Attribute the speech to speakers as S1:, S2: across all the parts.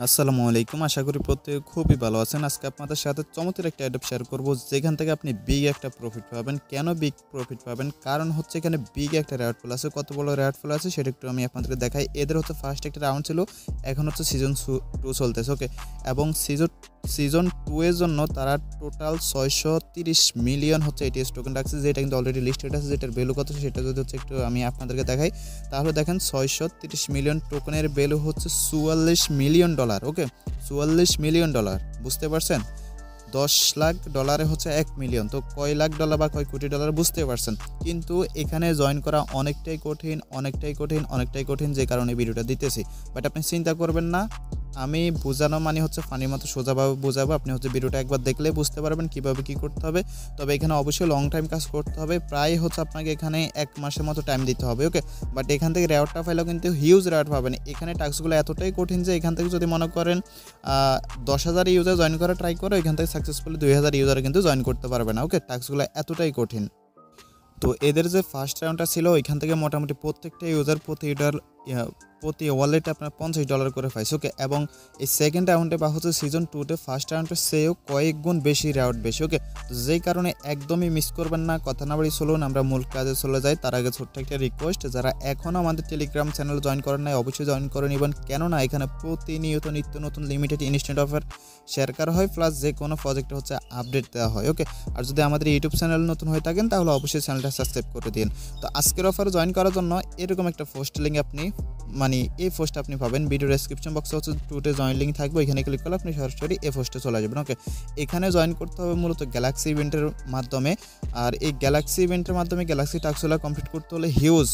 S1: আসসালামু আলাইকুম। আশা করি প্রত্যেকে খুবই ভালো আছেন। আজকে আপনাদের সাথে চমৎকার একটা অ্যাডাপ্ট শেয়ার করব, যেখান থেকে আপনি বিগ একটা প্রফিট পাবেন। কেন বিগ প্রফিট পাবেন? কারণ হচ্ছে এখানে বিগ একটা রেওয়ার্ড পুল আছে। কত বড় রেওয়ার্ড পুল আছে সেটা একটু আমি আপনাদেরকে দেখাই। এদের হচ্ছে ফার্স্ট একটা রাউন্ড ছিল, এখন হচ্ছে সিজন 2 চলতেছে, ওকে। এবং সিজন 2 এর জন্য তারা টোটাল 630 মিলিয়ন হচ্ছে এটিএস টোকেন রাখছে, যেটা কিন্তু অলরেডি লিস্টেড আছে। যেটার ভ্যালু কত সেটা যদি হচ্ছে একটু আমি আপনাদেরকে দেখাই, তাহলে দেখেন 630 মিলিয়ন টোকেনের ভ্যালু হচ্ছে $44 মিলিয়ন, ওকে। $44 মিলিয়ন, বুঝতে পারছেন? 10 লাখ ডলারে হচ্ছে 1 মিলিয়ন, তো কয় লাখ ডলার বা কয় কোটি ডলার বুঝতে পারছেন। কিন্তু এখানে জয়েন করা অনেকটাই কঠিন, যে কারণে ভিডিওটা দিতেছি। বাট আপনি চিন্তা করবেন না, আমি বোঝানো মানে হচ্ছে ফানির মতো সোজাভাবে বোঝাবো। আপনি হচ্ছে ভিডিওটা একবার দেখলে বুঝতে পারবেন কীভাবে কী করতে হবে। তবে এখানে অবশ্যই লং টাইম কাজ করতে হবে, প্রায় হচ্ছে আপনাকে এখানে 1 মাসের মতো টাইম দিতে হবে, ওকে। বাট এখান থেকে রেওয়ার্ডটা পাইলেও কিন্তু হিউজ রেওয়ার্ড পাবেন। এখানে টাস্কগুলো এতটাই কঠিন যে এখান থেকে যদি মনে করেন 10,000 ইউজার জয়েন করা ট্রাই করে, এখান থেকে সাকসেসফুলি 2,000 ইউজার কিন্তু জয়েন করতে পারবে না, ওকে। টাস্কগুলো এতটাই কঠিন। তো এদের যে ফার্স্ট রাউন্ডটা ছিল, ওইখান থেকে মোটামুটি প্রত্যেকটা ইউজার প্রতি ওয়ালেটে আপনার $50 করে পাইছে, ওকে। এবং এই সেকেন্ড রাউন্ডে বা হচ্ছে সিজন 2-তে ফার্স্ট রাউন্ডের চেয়েও কয়েক গুণ বেশি রেওয়ার্ড বেশি, ওকে। তো যেই কারণে একদমই মিস করবেন না। কথা না বাড়ি চলুন আমরা মূল কাজে চলে যাই। তার আগে ছোট্ট একটা রিকোয়েস্ট, যারা এখনও আমাদের টেলিগ্রাম চ্যানেল জয়েন করেন নাই অবশ্যই জয়েন করে নেবেন, কেননা এখানে প্রতিনিয়ত নিত্য নতুন লিমিটেড ইনস্ট্যান্ট অফার শেয়ার করা হয়, প্লাস যে কোনো প্রজেক্টে হচ্ছে আপডেট দেওয়া হয়, ওকে। আর যদি আমাদের ইউটিউব চ্যানেল নতুন হয়ে থাকেন তাহলে অবশ্যই চ্যানেলটা সাবস্ক্রাইব করে দিন। তো আজকের অফারে জয়েন করার জন্য এরকম একটা পোস্ট লিঙ্ক এই পোস্ট আপনি পাবেন ভিডিও ডেসক্রিপশন বক্সে হচ্ছে 2টে জয়েন লিঙ্ক থাকবে, এখানে ক্লিক করলে আপনি সরাসরি এই পোস্টে চলে যাবেন, ওকে। এখানে জয়েন করতে হবে মূলত গ্যালাক্সি ইভেন্টের মাধ্যমে। আর এই গ্যালাক্সি ইভেন্টের মাধ্যমে গ্যালাক্সি টাস্কগুলো কমপ্লিট করতে হলে হিউজ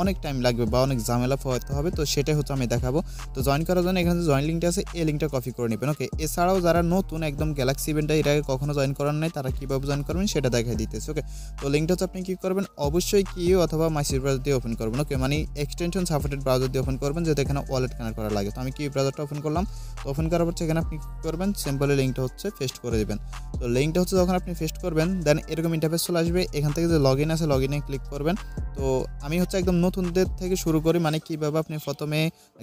S1: অনেক টাইম লাগবে বা অনেক ঝামেলা পোহাতে হবে। তো সেটাই হচ্ছে আমি দেখাবো। তো জয়েন করার জন্য এখানে জয়েন লিঙ্কটা আছে, এই লিঙ্কটা কপি করে নেবেন, ওকে। এছাড়াও যারা নতুন একদম গ্যালাক্সি ইভেন্টে এর আগে কখনো জয়েন করার নাই, তারা কীভাবে জয়েন করবেন সেটা দেখাই দিতেছে, ওকে। তো লিঙ্কটা হচ্ছে আপনি কী করবেন, অবশ্যই কিউ অথবা মাইসির ব্রাউজার দিয়ে ওপেন করবেন, ওকে। এক্সটেনশন সাপোর্টেড ব্রাউজার দিয়ে ওপেন করবেন, যেহেতু এখানে ওয়ালেট কানেক্ট করা লাগে। তো আমি কিউ ব্রাউজারটা ওপেন করলাম। তো ওপেন করার পর এখানে আপনি কী করবেন, সিম্পলি লিঙ্কটা হচ্ছে পেস্ট করে দেবেন। তো লিঙ্কটা হচ্ছে যখন আপনি পেস্ট করবেন, দেন এরকম ইন্টারফেস চলে আসবে। এখান থেকে যে লগ ইন আছে, লগ ইনে ক্লিক করবেন। তো আমি হচ্ছে একদম নতুনদের থেকে শুরু করি, কীভাবে আপনি প্রথমে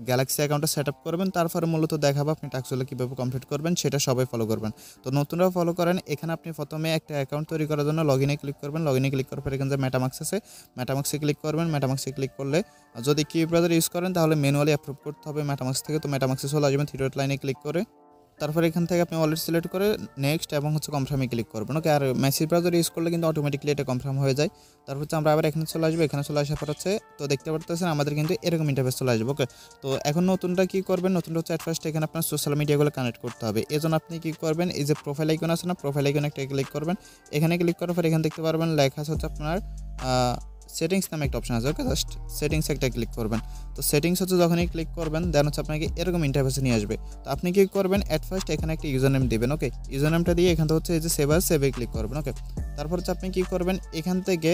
S1: গ্যালাক্সি অ্যাকাউন্টটা সেট আপ করবেন, তারপরে মূলত দেখাবো আপনি টাস্কগুলো কীভাবে কমপ্লিট করবেন, সেটা সবাই ফলো করবেন। তো নতুনরাও ফলো করেন। এখানে আপনি প্রথমে একটা অ্যাকাউন্ট তৈরি করার জন্য লগ ইনে ক্লিক করবেন। লগ ইনে ক্লিক করার পর এখানে যে মেটামাক্স আছে, মেটামাক্সে ক্লিক করবেন। মেটামাক্সে ক্লিক করলে যদি কিউ ব্রাউজার ইউজ করেন তাহলে ম্যানুয়ালি অ্যাপ্রুভ করতে হবে মেটামাক্স থেকে। তো মেটামাক্সে চলে আসবেন, থ্রি ডট লাইনে ক্লিক করে তারপরে এখান থেকে আপনি ওয়ালেট সিলেক্ট করে নেক্সট এবং হচ্ছে কনফার্মে ক্লিক করবেন, ওকে। আর মেসেজ ব্রাউজার ইউজ করলে কিন্তু অটোমেটিকলি এটা কনফার্ম হয়ে যায়। তারপর হচ্ছে আমরা আবার এখানে চলে আসবো। এখানে চলে আসার পর হচ্ছে তো দেখতে পারতেছেন আমাদের কিন্তু এরকম ইন্টারফেস চলে আসবে, ওকে। তো এখন নতুনটা কী করবেন, নতুনটা হচ্ছে ফার্স্ট এখানে আপনার সোশ্যাল মিডিয়াগুলো কানেক্ট করতে হবে। এজন্য আপনি কী করবেন, এই যে প্রোফাইল আইকন আছে না, প্রোফাইল আইকনে একটা ক্লিক করবেন। এখানে ক্লিক করার পর এখানে দেখতে পারবেন লেখা আছে হচ্ছে আপনার সেটিংস নামে একটা অপশন আছে, ওকে। জাস্ট সেটিংস একটা ক্লিক করবেন। তো সেটিংস হচ্ছে যখনই ক্লিক করবেন দেন হচ্ছে আপনাকে এরকম ইন্টারফেসে নিয়ে আসবে। তো আপনি কী করবেন, ফার্স্ট এখানে একটা ইউজার নেম দেবেন, ওকে। ইউজার নেমটা দিয়ে এখান থেকে হচ্ছে এই যে সেভে ক্লিক করবেন, ওকে। তারপর হচ্ছে আপনি কী করবেন, এখান থেকে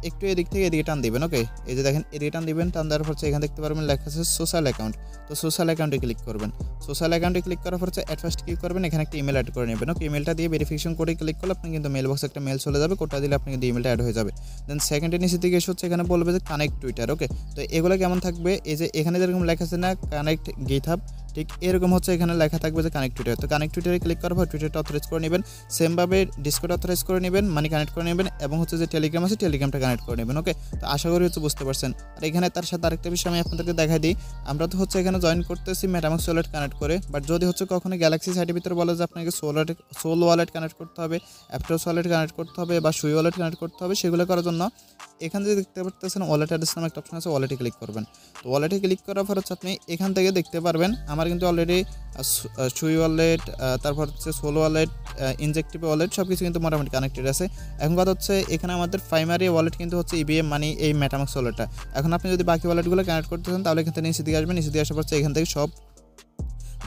S1: একটু এদিক থেকে এদিকে টান দিবেন, ওকে। এই যে দেখেন এদিকে টান দিবেন, টান দেওয়ার পর এখানে দেখতে পারবেন লেখা আছে সোশ্যাল অ্যাকাউন্ট। তো সোশ্যাল অ্যাকাউন্টে ক্লিক করবেন। সোশ্যাল অ্যাকাউন্টে ক্লিক করার পর ফার্স্ট কী করবেন, এখানে একটা ইমেল অ্যাড করে নেবেন, ওকে। ইমেলটা দিয়ে ভেরিফিকেশন করে ক্লিক করলে আপনি কিন্তু মেল বক্সে একটা মেল চলে যাবে, কোডটা দিলে আপনি কিন্তু ইমেলটা অ্যাড হয়ে যাবে। দেন সেকেন্ডের নিচে দিকে হচ্ছে এখানে বলবে যে কানেক্ট টুইটার, ওকে। তো এগুলো কেমন থাকবে, এই যে এখানে যেরকম লেখা আছে না কানেক্ট গিটহাব, ঠিক এরকম হচ্ছে এখানে লেখা থাকবে যে কানেক্ট টুইটার। তো কানেক্ট টুইটারে ক্লিক করার পর টুইটারটা অথরাইজ করে নেবেন। সেমভাবে ডিসকর্ড অথরাইজ করে নেবেন, কানেক্ট করে নেবেন, এবং হচ্ছে যে টেলিগ্রাম আছে টেলিগ্রামটা কানেক্ট করে নেবেন, ওকে। তো আশা করি হচ্ছে বুঝতে পারছেন। আর এখানে তার সাথে আরেকটা বিষয় আমি আপনাদেরকে দেখাই দিই, আমরা তো হচ্ছে এখানে জয়েন করতেছি মেটামাক্স ওয়ালেট কানেক্ট করে। বাট যদি হচ্ছে কখনো গ্যালাক্সি সাইটের ভিতরে বলে যে আপনাকে সোল ওয়ালেট কানেক্ট করতে হবে, অ্যাপটোস ওয়ালেট কানেক্ট করতে হবে বা সুই ওয়ালেট কানেক্ট করতে হবে, সেগুলো করার জন্য এখানে যে দেখতে পাচ্ছেন ওয়ালেট অ্যাড্রেস নামে একটা অপশন আছে, ওয়ালেটে ক্লিক করবেন। তো ওয়ালেটে ক্লিক করার পর হচ্ছে আপনি এখান থেকে দেখতে পারবেন আমার কিন্তু অলরেডি সুই ওয়ালেট, তারপর হচ্ছে সোল ওয়ালেট, ইনজেক্টিভ ওয়ালেট সব কিছু কিন্তু মোটামুটি কানেক্টেড আছে। এখন কথা হচ্ছে এখানে আমাদের প্রাইমারি ওয়ালেট কিন্তু হচ্ছে ইবিএম এই মেটামাক্স ওয়ালেটটা। এখন আপনি যদি বাকি ওয়ালেটগুলো কানেক্ট করতে চান তাহলে এখান থেকে নিচে দিয়ে আসবেন। নিচে দিয়ে আসার পর এখান থেকে সব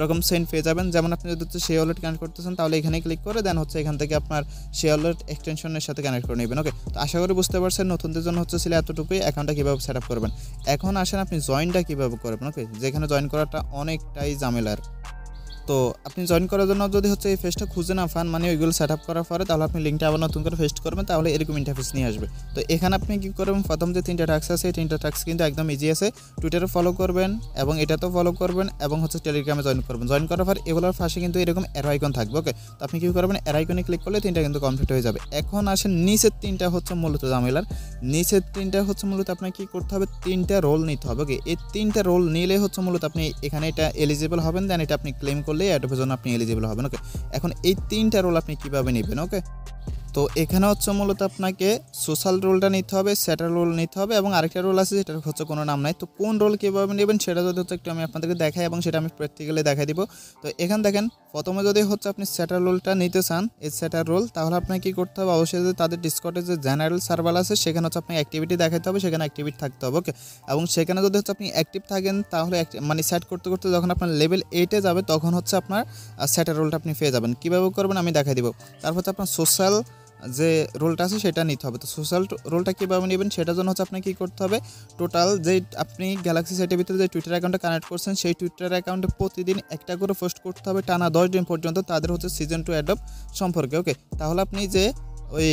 S1: রকম সেন্ড পেয়ে যাবেন। যেমন আপনি যদি হচ্ছে সেই ওয়ালেট কানেক্ট করতেছেন তাহলে এখানে ক্লিক করে দেন হচ্ছে এখান থেকে আপনার সেই ওয়ালেট এক্সটেনশনের সাথে কানেক্ট করে নেবেন, ওকে। তো আশা করি বুঝতে পারছেন নতুনদের জন্য হচ্ছে ছিল এতটুকুই, অ্যাকাউন্টটা কীভাবে সেট আপ করবেন। এখন আসেন আপনি জয়েনটা কীভাবে করবেন, ওকে। যেখানে জয়েন করাটা অনেকটাই ঝামেলার। তো আপনি জয়েন করার জন্য যদি হচ্ছে এই ফেসটা খুঁজে না পান, মানে ওইগুলো সেট আপ করার পরে, তাহলে আপনি লিঙ্কটা আবার নতুন করে পেস্ট করবেন, তাহলে এরকম ইন্টারফেস নিয়ে আসবে। তো এখানে আপনি কী করবেন, প্রথম যে 3টা টাস্ক আছে এই 3টা টাস্ক কিন্তু একদম ইজি আছে। টুইটারে ফলো করবেন এবং এটাতেও ফলো করবেন এবং হচ্ছে টেলিগ্রামে জয়েন করবেন। জয়েন করার পর এগুলোর পাশে কিন্তু এরকম অ্যারো আইকন থাকবে। ওকে, তো আপনি কী করবেন, অ্যারো আইকনে ক্লিক করলে 3টা কিন্তু কমপ্লিট হয়ে যাবে। এখন আসেন নিচের 3টা হচ্ছে মূলত ঝামেলার। নিচের 3টা হচ্ছে মূলত আপনাকে কী করতে হবে, 3টা রোল নিতে হবে। ওকে, এই 3টা রোল নিলে হচ্ছে মূলত আপনি এখানে এটা এলিজিবল হবেন, দেন এটা আপনি ক্লেম করলে অ্যাডোবের জন্য আপনি এলিজিবল হবেন। ওকে, এখন এই 3টা রোল আপনি কীভাবে নেবেন? ওকে, তো এখানে হচ্ছে মূলত আপনাকে সোশ্যাল রোলটা নিতে হবে, স্যাটার রোল নিতে হবে এবং আরেকটা রোল আছে যেটা হচ্ছে কোনো নাম নাই। তো কোন রোল কীভাবে নেবেন সেটা যদি হচ্ছে একটু আমি আপনাদেরকে দেখাই এবং সেটা আমি প্র্যাকটিক্যালি দেখাই দিব। তো এখানে দেখেন, প্রথমে যদি হচ্ছে আপনি স্যাটার রোলটা নিতে চান, এই স্যাটার রোল, তাহলে আপনাকে কী করতে হবে, অবশ্যই যে তাদের ডিসকর্ডে যে জেনারেল সার্ভার আছে সেখানে হচ্ছে আপনাকে অ্যাক্টিভিটি দেখাতে হবে, সেখানে অ্যাক্টিভিটি থাকতে হবে। ওকে, এবং সেখানে যদি হচ্ছে আপনি অ্যাক্টিভ থাকেন তাহলে মানে সেট করতে করতে যখন আপনার লেভেল 8-এ যাবে তখন হচ্ছে আপনার স্যাটার রোলটা আপনি পেয়ে যাবেন। কীভাবে করবেন আমি দেখাই দিব। তারপর হচ্ছে আপনার সোশ্যাল যে রোলটা আছে সেটা নিতে হবে। তো সোশ্যাল রোলটা কীভাবে নেবেন সেটার জন্য হচ্ছে আপনাকে কী করতে হবে, টোটাল যে আপনি গ্যালাক্সি সাইটের ভিতরে যে টুইটার অ্যাকাউন্টে কানেক্ট করছেন সেই টুইটার অ্যাকাউন্টে প্রতিদিন একটা করে পোস্ট করতে হবে টানা 10 দিন পর্যন্ত তাদের হচ্ছে সিজন 2 অ্যাডপ সম্পর্কে। ওকে, তাহলে আপনি যে ওই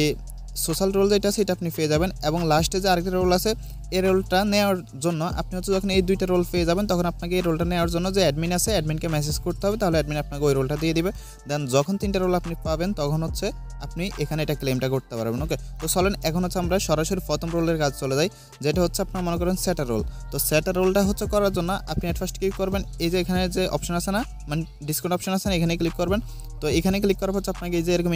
S1: সোশ্যাল রোল যেটা আছে এটা আপনি পেয়ে যাবেন। এবং লাস্টে যে আরেকটা রোল আছে এই রোলটা নেওয়ার জন্য আপনি হচ্ছে যখন এই 2টা রোল পেয়ে যাবেন তখন আপনাকে এই রোলটা নেওয়ার জন্য যে অ্যাডমিন আছে অ্যাডমিনকে মেসেজ করতে হবে, তাহলে অ্যাডমিন আপনাকে ওই রোলটা দিয়ে দিবে। দেন যখন 3টা রোল আপনি পাবেন তখন হচ্ছে আপনি এখানে এটা ক্লেমটা করতে পারবেন। ওকে, তো চলেন এখন হচ্ছে আমরা সরাসরি প্রথম রোলের কাজ চলে যাই, যেটা হচ্ছে আপনার মনে করেন স্যাটার রোল। তো স্যাটার রোলটা হচ্ছে করার জন্য আপনি এট ফার্স্ট কী করবেন, এই যে এখানে যে অপশন আছে না, মানে ডিসকাউন্ট অপশন আছে না, এখানে ক্লিক করবেন। তো এখানে ক্লিক করার হচ্ছে আপনাকে এই যে এরকম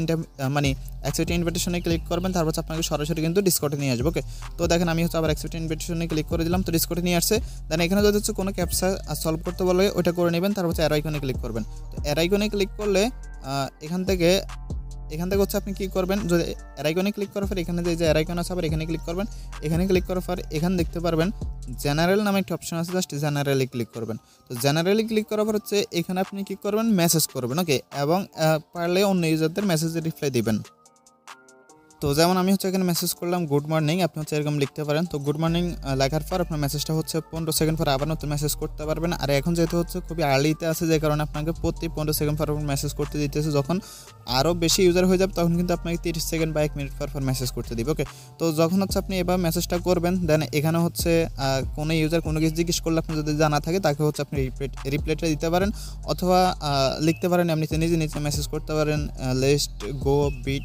S1: মানে অ্যাকসেপ্ট ইনভিটেশনে ক্লিক করবেন, তারপর হচ্ছে আপনাকে সরাসরি কিন্তু ডিসকর্ডে নিয়ে আসবে। ওকে, তো দেখেন আমি হচ্ছে আবার অ্যাকসেপ্ট ইনভিটেশনে ক্লিক করে দিলাম, তো ডিসকর্ডে নিয়ে আসছে। দেন এখানে যদি হচ্ছে কোনো ক্যাপচা সলভ করতে বলে ওটা করে নেবেন, তারপর হচ্ছে অ্যারো আইকনে ক্লিক করবেন। তো অ্যারো আইকনে ক্লিক করলে এখান থেকে হচ্ছে আপনি কী করবেন, যদি অ্যারো আইকনে ক্লিক করার পর এখানে যে অ্যারো আইকন আছে আবার এখানে ক্লিক করবেন। এখানে ক্লিক করার পর এখানে দেখতে পারবেন জেনারেল নামে একটা অপশন আছে, জাস্ট জেনারেলি ক্লিক করবেন। তো জেনারেলি ক্লিক করার পর হচ্ছে এখানে আপনি কী করবেন, মেসেজ করবেন। ওকে, এবং পারলে অন্য ইউজারদের মেসেজে রিপ্লাই দিবেন। তো যেমন আমি হচ্ছে এখানে মেসেজ করলাম গুড মর্নিং, আপনি হচ্ছে এরকম লিখতে পারেন। তো গুড মর্নিং লেখার পর আপনার মেসেজটা হচ্ছে 15 সেকেন্ড পর আবার নতুন মেসেজ করতে পারবেন। আর এখন যেহেতু হচ্ছে খুবই আর্লিতে আছে যে কারণে আপনাকে প্রতি 15 সেকেন্ড পর মেসেজ করতে দিতেছে। যখন আরও বেশি ইউজার হয়ে যাবে তখন কিন্তু আপনাকে 30 সেকেন্ড বা 1 মিনিট পর মেসেজ করতে দিবে। ওকে, তো যখন হচ্ছে আপনি এবার মেসেজটা করবেন, দেন এখানে হচ্ছে কোনো ইউজার কোনো কিছু জিজ্ঞেস করলে আপনি যদি জানা থাকে তাকে হচ্ছে আপনি রিপ্লাইটা দিতে পারেন, অথবা লিখতে পারেন এমনিতে নিজে মেসেজ করতে পারেন, লেস্ট go beat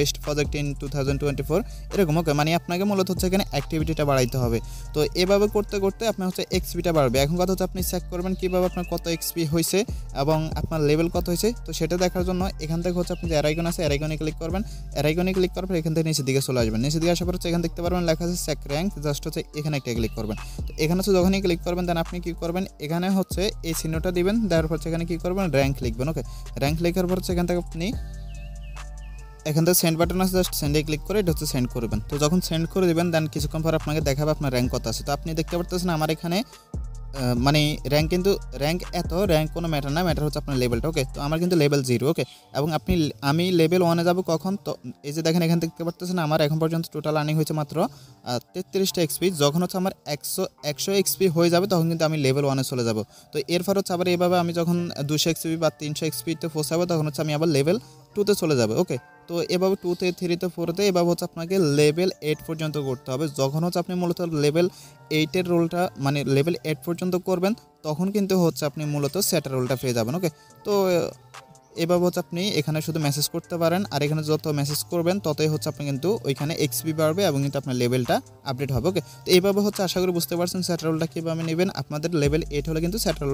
S1: best project in 2024 এরকম। ওকে, মানে আপনাকে মূলত হচ্ছে এখানে অ্যাক্টিভিটিটা বাড়াইতে হবে। তো এভাবে করতে করতে আপনার হচ্ছে এক্সপিটা বাড়বে। এখন কথা হচ্ছে আপনি চেক করবেন কীভাবে আপনার কত এক্সপি হয়েছে এবং আপনার লেভেল কত হয়েছে। তো সেটা দেখার জন্য এখান থেকে হচ্ছে আপনি যে অ্যারো আইকন আছে অ্যারো আইকনে ক্লিক করবেন। অ্যারো আইকনে ক্লিক করার পর এখান থেকে নিচের দিকে চলে আসবেন। নিচের দিকে আসার পর হচ্ছে এখানে দেখতে পারবেন লেখা আছে চেক র্যাঙ্ক, জাস্ট হচ্ছে এখানে একটা ক্লিক করবেন। তো এখানে হচ্ছে যখনই ক্লিক করবেন দেন আপনি কী করবেন, এখানে হচ্ছে এই চিহ্নটা দিবেন, দেওয়ার পর এখানে কী করবেন, র্যাঙ্ক লিখবেন। ওকে, র্যাঙ্ক লেখার পর হচ্ছে এখান থেকে আপনি এখান থেকে সেন্ড বাটন আছে, জাস্ট সেন্ডে ক্লিক করে এটা হচ্ছে সেন্ড করবেন। তো যখন সেন্ড করে দেবেন দেন কিছুক্ষণ পর আপনাকে দেখাবে আপনার র্যাঙ্ক কত আছে। তো আপনি দেখতে পারতেছেন আমার এখানে মানে র্যাঙ্ক কিন্তু র্যাঙ্ক কোনো ম্যাটার না, ম্যাটার হচ্ছে আপনার লেভেলটা। ওকে, তো আমার কিন্তু লেভেল 0। ওকে, এবং আমি লেভেল 1-এ যাবো কখন, তো এই যে দেখেন এখানে দেখতে পারতেছেন আমার এখন পর্যন্ত টোটাল আর্নিং হয়েছে মাত্র 33টা এক্সপি। যখন হচ্ছে আমার 100 এক্সপি হয়ে যাবে তখন কিন্তু আমি লেভেল 1-এ চলে যাব। তো এরপর হচ্ছে আবার এইভাবে আমি যখন 200 এক্সপি বা 300 এক্সপিতে পৌঁছাবো তখন হচ্ছে আমি আবার লেভেল 2-তে চলে যাবে। ওকে, তো এভাবে 2-তে 3-তে 4-তে এভাবে হচ্ছে আপনাকে লেভেল 8 পর্যন্ত করতে হবে। যখন হচ্ছে আপনি মূলত লেভেল 8-এর রোলটা মানে লেভেল 8 পর্যন্ত করবেন তখন কিন্তু হচ্ছে আপনি মূলত স্যাটার রোলটা পেয়ে যাবেন। ওকে, তো এভাবে হচ্ছে আপনি এখানে শুধু মেসেজ করতে পারেন, আর এখানে যত মেসেজ করবেন ততই হচ্ছে আপনি কিন্তু ওইখানে এক্সপি বাড়বে এবং কিন্তু আপনার লেভেলটা আপডেট হবে। ওকে, তো এইভাবে হচ্ছে আশা করি বুঝতে পারছেন স্যাটার রোলটা কীভাবে নেবেন। আপনাদের লেভেল 8 হলে কিন্তু স্যাটার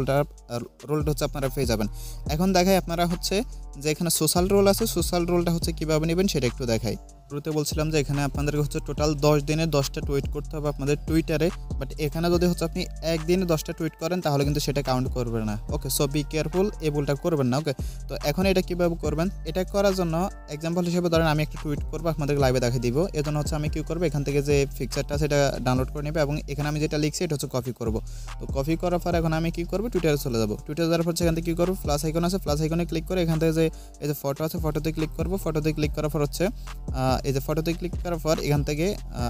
S1: রোলটা হচ্ছে আপনারা পেয়ে যাবেন। এখন দেখাই আপনারা হচ্ছে যে এখানে সোশ্যাল রোল আছে, সোশ্যাল রোলটা হচ্ছে কীভাবে নেবেন সেটা একটু দেখাই। শুরুতে বলছিলাম যে এখানে আপনাদেরকে হচ্ছে টোটাল 10 দিনে 10টা টুইট করতে হবে আপনাদের টুইটারে, বাট এখানে যদি হচ্ছে আপনি একদিনে 10টা টুইট করেন তাহলে কিন্তু সেটা কাউন্ট করবে না। ওকে, সো বি কেয়ারফুল, এই ভুলটা করবেন না। ওকে, তো এখন এটা কীভাবে করবেন, এটা করার জন্য এক্সাম্পল হিসেবে ধরেন আমি একটা টুইট করবো আপনাদেরকে লাইভে দেখিয়ে দিব। এজন্য হচ্ছে আমি কী করবো, এখান থেকে যে ফিকচারটা সেটা ডাউনলোড করে নেবে এবং এখানে আমি যেটা লিখছি এটা হচ্ছে কপি করবো। তো কপি করার পর এখন আমি কী করবো, টুইটারে চলে যাবো। টুইটারে যাওয়ার পর সেখান থেকে কী করবো, প্লাস আইকন আছে, প্লাস আইকনে ক্লিক করে এখান থেকে যে এই যে ফটো আছে ফটোতে ক্লিক করবো। ফটোতে ক্লিক করার পর হচ্ছে এই যে ফটোতে ক্লিক করার পর এখান থেকে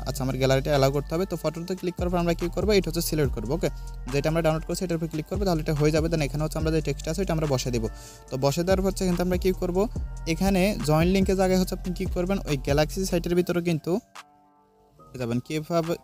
S1: আচ্ছা আমার গ্যালারিটা অ্যালাউ করতে হবে। তো ফটোতে ক্লিক করার পর আমরা কী করবো, এটা হচ্ছে সিলেক্ট করবো। ওকে, যেটা আমরা ডাউনলোড করছি এটার উপর ক্লিক করবো, তাহলে এটা হয়ে যাবে। দেন এখানে হচ্ছে আমরা যে টেক্সট আছে এটা আমরা বসে দেবো। তো বসে দেওয়ার পর এখানে আমরা কী করবো, এখানে জয়েন লিঙ্কের জায়গায় হচ্ছে আপনি কী করবেন, ওই গ্যালাক্সি সাইটের ভিতরে কিন্তু যাবেন।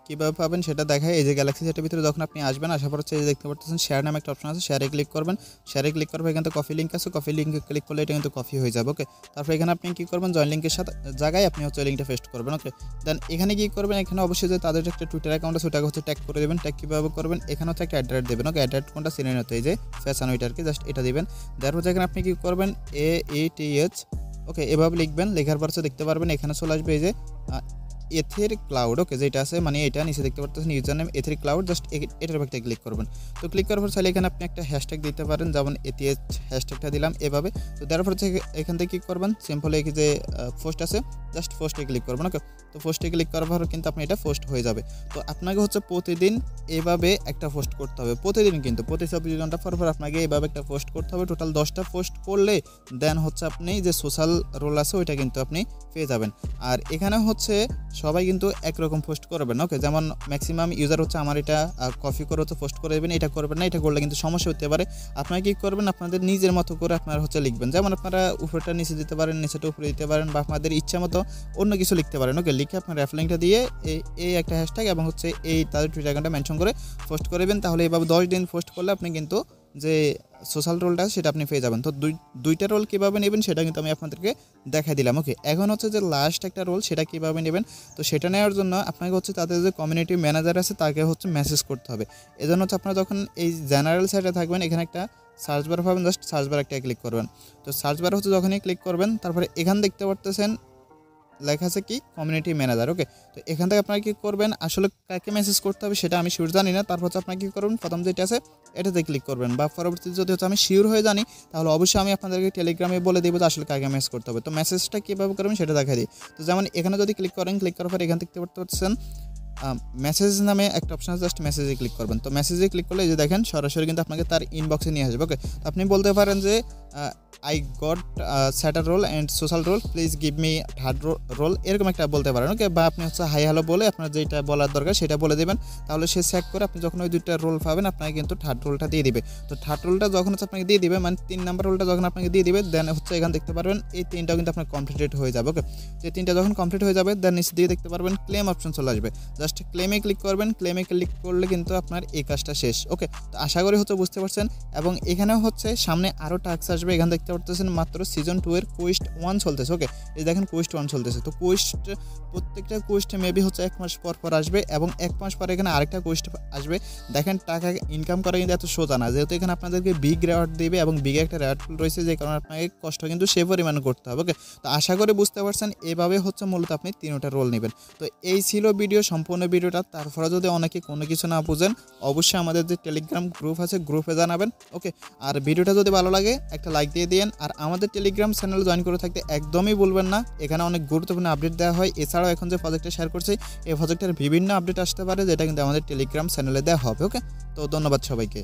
S1: কীভাবে পাবেন সেটা দেখায়। এই যে গ্যালাক্সি সাইটের ভিতরে যখন আপনি আসবেন, আসার পর হচ্ছে এই যে দেখতে পাচ্ছেন শেয়ার নামে একটা অপশন আছে, শেয়ারে ক্লিক করবেন। শেয়ারে ক্লিক করবে, এখানে কফি লিঙ্ক আছে, কফি লিঙ্কে ক্লিক করলে এটা কিন্তু কফি হয়ে যাবে। ওকে, তারপর এখানে আপনি কী করবেন, জয়েন লিঙ্কের সাথে জায়গায় আপনি হচ্ছে লিঙ্কটা পেস্ট করবেন। ওকে, দেন এখানে কী করবেন, এখানে অবশ্যই যে তাদের একটা টুইটার অ্যাকাউন্ট আছে ওটাকে হচ্ছে ট্যাগ করে দেবেন। ট্যাগ কীভাবে করবেন, এখানে হচ্ছে একটা অ্যাড্রেস দেবেন। ওকে, অ্যাড্রেস কোনটা সিনে নিতে, এই যে ফ্যাশন উইটারকে জাস্ট এটা দেবেন। তারপর এখানে আপনি কী করবেন, AETH ওকে এভাবে লিখবেন। লেখার পর দেখতে পারবেন এখানে চলে আসবে এই যে এথের ক্লাউড। ওকে, যেটা আছে মানে এটা নিচে দেখতে পাচ্ছেন ইউজার নেম এথের ক্লাউড, জাস্ট এটার একটা ক্লিক করবেন। তো ক্লিক করার পর চাইলে এখানে আপনি একটা হ্যাশট্যাগ দিতে পারেন, যেমন ETH হ্যাশট্যাগটা দিলাম এভাবে। তো তারপর হচ্ছে এখান থেকে কী করবেন, সিম্পল এই যে পোস্ট আছে জাস্ট পোস্টে ক্লিক করবেন। ওকে, তো পোস্টে ক্লিক করার পর কিন্তু আপনি এটা পোস্ট হয়ে যাবে। তো আপনাকে হচ্ছে প্রতিদিন এভাবে একটা পোস্ট করতে হবে, প্রতিদিন কিন্তু প্রতি 24 ঘন্টা পর পর আপনাকে এইভাবে একটা পোস্ট করতে হবে। টোটাল 10টা পোস্ট করলে দেন হচ্ছে আপনি যে সোশ্যাল রোল আছে ওইটা কিন্তু আপনি পেয়ে যাবেন। আর এখানে হচ্ছে সবাই কিন্তু একরকম পোস্ট করবেন। ওকে, যেমন ম্যাক্সিমাম ইউজার হচ্ছে আমার এটা কপি করে হচ্ছে পোস্ট করে দেবেন, এটা করবেন না, এটা করলে কিন্তু সমস্যা হতে পারে। আপনারা কী করবেন, আপনাদের নিজের মতো করে আপনারা হচ্ছে লিখবেন, যেমন আপনারা উপরেটা নিচে দিতে পারেন, নিচেটা উপরে দিতে পারেন, বা আপনাদের ইচ্ছা মতো অন্য কিছু লিখতে পারেন। ওকে, লিখে আপনার রেফারেন্সটা দিয়ে এই একটা হ্যাশট্যাগ এবং হচ্ছে এই তাদের টুইটার অ্যাকাউন্টটা মেনশন করে পোস্ট করবেন। তাহলে এইভাবে 10 দিন পোস্ট করলে আপনি কিন্তু যে সোশ্যাল রোলটা আছে সেটা আপনি পেয়ে যাবেন। তো দুইটা রোল কীভাবে নেবেন সেটা কিন্তু আমি আপনাদেরকে দেখাই দিলাম। ওকে, এখন হচ্ছে যে লাস্ট একটা রোল সেটা কীভাবে নেবেন, তো সেটা নেওয়ার জন্য আপনাকে হচ্ছে তাদের যে কমিউনিটি ম্যানেজার আছে তাকে হচ্ছে মেসেজ করতে হবে। এজন্য হচ্ছে আপনারা যখন এই জেনারেল সাইটে থাকবেন, এখানে একটা সার্চ বার পাবেন, জাস্ট সার্চ বার একটা ক্লিক করবেন। তো সার্চ বার হচ্ছে যখনই ক্লিক করবেন, তারপরে এখানে দেখতে পারতেছেন লেখা আছে কি কমিউনিটি ম্যানেজার। ওকে, তো এখান থেকে আপনারা কী করবেন, আসলে কাকে মেসেজ করতে হবে সেটা আমি শিওর জানি না। তারপর হচ্ছে আপনারা কী করবেন, প্রথম যেটা আছে এটাতে ক্লিক করবেন, বা পরবর্তীতে যদি হচ্ছে আমি শিওর হয়ে জানি তাহলে অবশ্যই আমি আপনাদেরকে টেলিগ্রামে বলে দেবো যে আসলে কাকে মেসেজ করতে হবে। তো মেসেজটা কীভাবে করবেন সেটা দেখা দিই। তো যেমন এখানে যদি ক্লিক করেন, ক্লিক করার পর এখান থেকে দেখতে পাচ্ছেন মেসেজ নামে একটা অপশন আছে, জাস্ট মেসেজে ক্লিক করবেন। তো মেসেজে ক্লিক করলে এই যে দেখেন সরাসরি কিন্তু আপনাকে তার ইনবক্সে নিয়ে আসবে। ওকে, তো আপনি বলতে পারেন যে I got setter role and social role, please give me third role, এরকম একটা বলতে পারেন। ওকে, বা আপনি হচ্ছে হাই হ্যালো বলে আপনার যেটা বলার দরকার সেটা বলে দেবেন। তাহলে সে চেক করে আপনি যখন ওই দুইটা রোল পাবেন আপনাকে কিন্তু থার্ড রোলটা দিয়ে দিবে। তো থার্ড রোলটা যখন হচ্ছে আপনাকে দিয়ে দিবে, মানে 3 নাম্বার রোলটা যখন আপনাকে দিয়ে দিবে, দেন হচ্ছে এখানে দেখতে পারবেন এই 3টাও কিন্তু আপনার কমপ্লিটেড হয়ে যাবে। ওকে, যে 3টা যখন কমপ্লিট হয়ে যাবে দেন নিচে দিয়ে দেখতে পারবেন ক্লেম অপশন চলে আসবে, জাস্ট ক্লেমে ক্লিক করবেন। ক্লেমে ক্লিক করলে কিন্তু আপনার এই কাজটা শেষ। ওকে, তো আশা করি হচ্ছে বুঝতে পারছেন। এবং এখানে হচ্ছে সামনে আরও টাস্ক আসবে, এখানে দেখতে পারতেছেন মাত্র সিজন 2 এর কোয়েস্ট 1 চলতেছে। ওকে, এই দেখেন কোয়েস্ট 1 চলতেছে। তো কোয়েস্ট প্রত্যেকটা কোয়েস্টে মেবি হচ্ছে 1 মাস পর পর আসবে, এবং 1 মাস পর এখানে আরেকটা কোয়েস্ট আসবে। দেখেন টাকা ইনকাম করা কিন্তু এত সোজা না, যেহেতু এখানে আপনাদেরকে বিগ রেওয়ার্ড দিবে এবং বিগ একটা রেওয়ার্ড পুল রয়েছে, যে কারণে আপনাকে কষ্ট কিন্তু সে পরিমাণে করতে হবে। ওকে, তো আশা করি বুঝতে পারছেন, এভাবে হচ্ছে মূলত আপনি 3টা রোল নেবেন। তো এই ছিল ভিডিও, সম্পূর্ণ ভিডিওটা। তারপরে যদি অনেকে কোনো কিছু না বুঝেন অবশ্যই আমাদের যে টেলিগ্রাম গ্রুপ আছে গ্রুপে জানাবেন। ওকে, আর ভিডিওটা যদি ভালো লাগে একটা লাইক দিয়ে দিন, আর আমাদের টেলিগ্রাম চ্যানেল জয়েন করে থাকতে একদমই ভুলবেন না। এখানে অনেক গুরুত্বপূর্ণ আপডেট দেওয়া হয়। এছাড়াও এখন যে প্রজেক্টটা শেয়ার করছি এই প্রজেক্টের বিভিন্ন আপডেট আসতে পারে, যেটা কিন্তু আমাদের টেলিগ্রাম চ্যানেলে দেওয়া হবে। ওকে, তো ধন্যবাদ সবাইকে।